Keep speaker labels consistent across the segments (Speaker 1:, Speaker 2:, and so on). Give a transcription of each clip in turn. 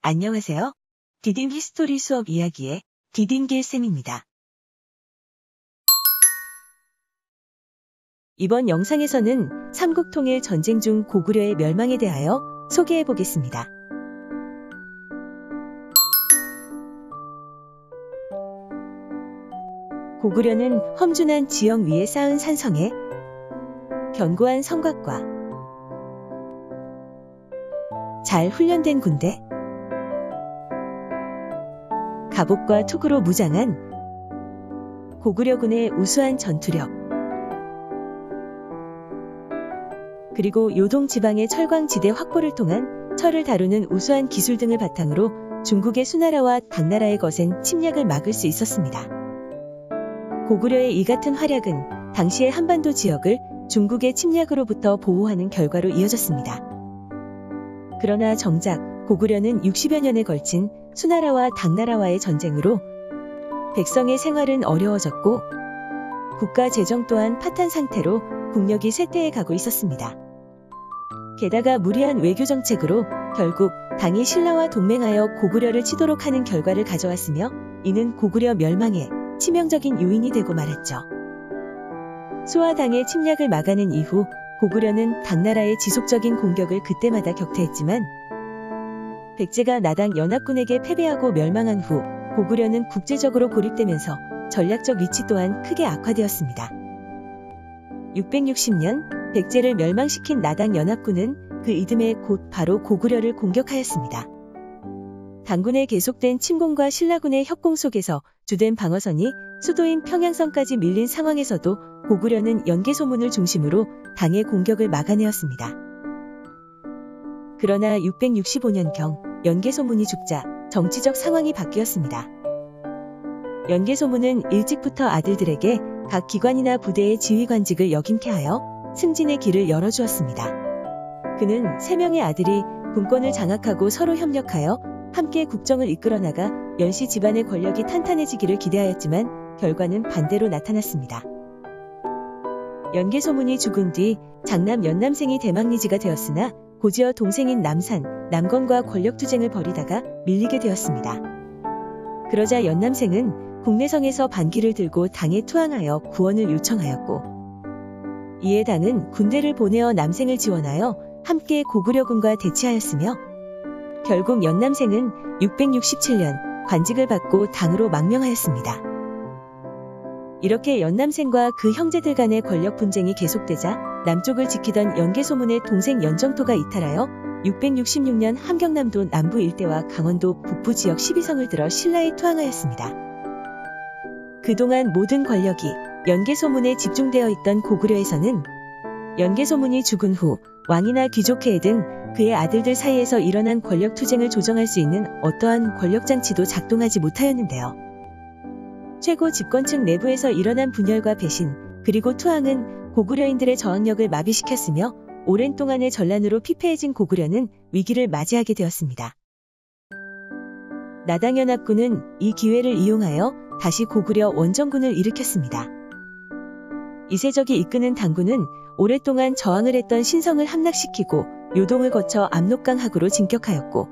Speaker 1: 안녕하세요. 디딤 히스토리 수업 이야기의 디딤길 쌤입니다. 이번 영상에서는 삼국통일 전쟁 중 고구려의 멸망에 대하여 소개해 보겠습니다. 고구려는 험준한 지형 위에 쌓은 산성에 견고한 성곽과 잘 훈련된 군대, 갑옷과 투구로 무장한 고구려군의 우수한 전투력, 그리고 요동 지방의 철광지대 확보를 통한 철을 다루는 우수한 기술 등을 바탕으로 중국의 수나라와 당나라의 거센 침략을 막을 수 있었습니다. 고구려의 이 같은 활약은 당시의 한반도 지역을 중국의 침략으로부터 보호하는 결과로 이어졌습니다. 그러나 정작 고구려는 60여 년에 걸친 수나라와 당나라와의 전쟁으로 백성의 생활은 어려워졌고 국가 재정 또한 파탄 상태로 국력이 쇠퇴해 가고 있었습니다. 게다가 무리한 외교 정책으로 결국 당이 신라와 동맹하여 고구려를 치도록 하는 결과를 가져왔으며 이는 고구려 멸망의 치명적인 요인이 되고 말았죠. 수와 당의 침략을 막아낸 이후 고구려는 당나라의 지속적인 공격을 그때마다 격퇴했지만 백제가 나당 연합군에게 패배하고 멸망한 후 고구려는 국제적으로 고립되면서 전략적 위치 또한 크게 악화되었습니다. 660년 백제를 멸망시킨 나당 연합군은 그 이듬해 곧 바로 고구려를 공격하였습니다. 당군의 계속된 침공과 신라군의 협공 속에서 주된 방어선이 수도인 평양성까지 밀린 상황에서도 고구려는 연개소문을 중심으로 당의 공격을 막아내었습니다. 그러나 665년경 연개소문이 죽자 정치적 상황이 바뀌었습니다. 연개소문은 일찍부터 아들들에게 각 기관이나 부대의 지휘관직을 역임케 하여 승진의 길을 열어주었습니다. 그는 3명의 아들이 군권을 장악하고 서로 협력하여 함께 국정을 이끌어나가 연씨 집안의 권력이 탄탄해지기를 기대하였지만 결과는 반대로 나타났습니다. 연개소문이 죽은 뒤 장남 연남생이 대망리지가 되었으나 곧이어 동생인 남산, 남건과 권력투쟁을 벌이다가 밀리게 되었습니다. 그러자 연남생은 국내성에서 반기를 들고 당에 투항하여 구원을 요청하였고 이에 당은 군대를 보내어 남생을 지원하여 함께 고구려군과 대치하였으며 결국 연남생은 667년 관직을 받고 당으로 망명하였습니다. 이렇게 연남생과 그 형제들 간의 권력 분쟁이 계속되자 남쪽을 지키던 연개소문의 동생 연정토가 이탈하여 666년 함경남도 남부 일대와 강원도 북부 지역 12성을 들어 신라에 투항하였습니다. 그동안 모든 권력이 연개소문에 집중되어 있던 고구려에서는 연개소문이 죽은 후 왕이나 귀족회의 등 그의 아들들 사이에서 일어난 권력 투쟁을 조정할 수 있는 어떠한 권력장치도 작동하지 못하였는데요. 최고 집권층 내부에서 일어난 분열과 배신, 그리고 투항은 고구려인들의 저항력을 마비시켰으며 오랜 동안의 전란으로 피폐해진 고구려는 위기를 맞이하게 되었습니다. 나당연합군은 이 기회를 이용하여 다시 고구려 원정군을 일으켰습니다. 이세적이 이끄는 당군은 오랫동안 저항을 했던 신성을 함락시키고 요동을 거쳐 압록강하구로 진격하였고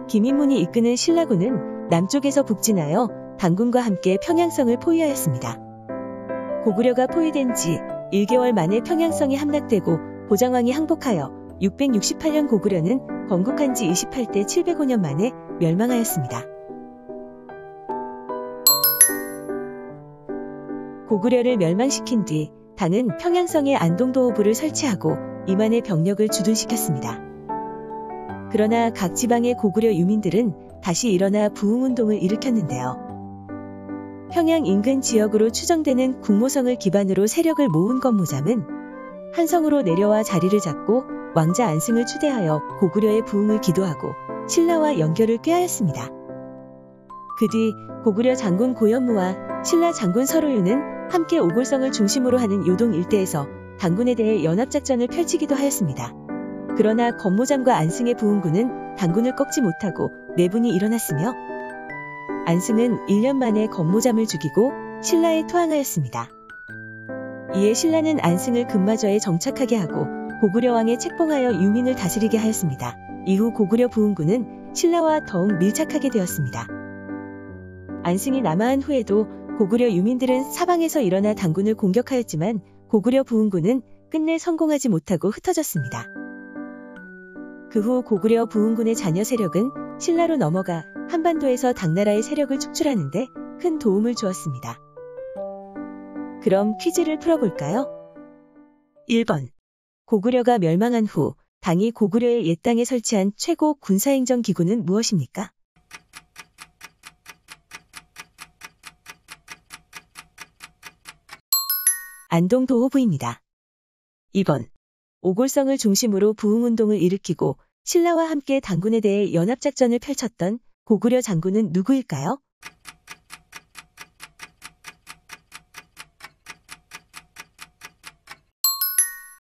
Speaker 1: 김인문이 이끄는 신라군은 남쪽에서 북진하여 당군과 함께 평양성을 포위하였습니다. 고구려가 포위된 지 1개월 만에 평양성이 함락되고 보장왕이 항복하여 668년 고구려는 건국한 지 28대 705년 만에 멸망하였습니다. 고구려를 멸망시킨 뒤 당은 평양성에 안동도호부를 설치하고 이만의 병력을 주둔시켰습니다. 그러나 각 지방의 고구려 유민들은 다시 일어나 부흥운동을 일으켰는데요. 평양 인근 지역으로 추정되는 국모성을 기반으로 세력을 모은 건모잠은 한성으로 내려와 자리를 잡고 왕자 안승을 추대하여 고구려의 부흥을 기도하고 신라와 연결을 꾀하였습니다. 그 뒤 고구려 장군 고현무와 신라 장군 서로유는 함께 오골성을 중심으로 하는 요동 일대에서 당군에 대해 연합작전을 펼치기도 하였습니다. 그러나 건모잠과 안승의 부흥군은 당군을 꺾지 못하고 내분이 일어났으며 안승은 1년 만에 건모잠을 죽이고 신라에 투항하였습니다. 이에 신라는 안승을 금마저에 정착하게 하고 고구려 왕에 책봉하여 유민을 다스리게 하였습니다. 이후 고구려 부흥군은 신라와 더욱 밀착하게 되었습니다. 안승이 남하한 후에도 고구려 유민들은 사방에서 일어나 당군을 공격하였지만 고구려 부흥군은 끝내 성공하지 못하고 흩어졌습니다. 그 후 고구려 부흥군의 자녀 세력은 신라로 넘어가 한반도에서 당나라의 세력을 축출하는 데 큰 도움을 주었습니다. 그럼 퀴즈를 풀어볼까요? 1번. 고구려가 멸망한 후 당이 고구려의 옛 땅에 설치한 최고 군사행정 기구는 무엇입니까? 안동도호부입니다. 2번. 오골성을 중심으로 부흥운동을 일으키고 신라와 함께 당군에 대해 연합작전을 펼쳤던 고구려 장군은 누구일까요?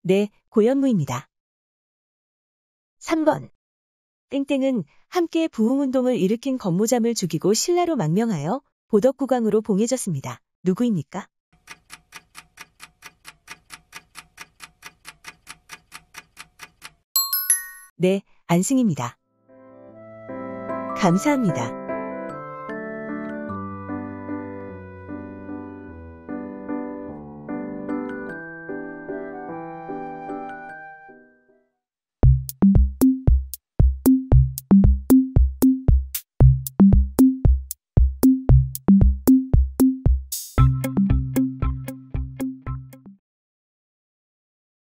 Speaker 1: 네, 고현무입니다. 3번. 땡땡은 함께 부흥운동을 일으킨 건모잠을 죽이고 신라로 망명하여 보덕국왕으로 봉해졌습니다. 누구입니까? 네, 안승입니다. 감사합니다.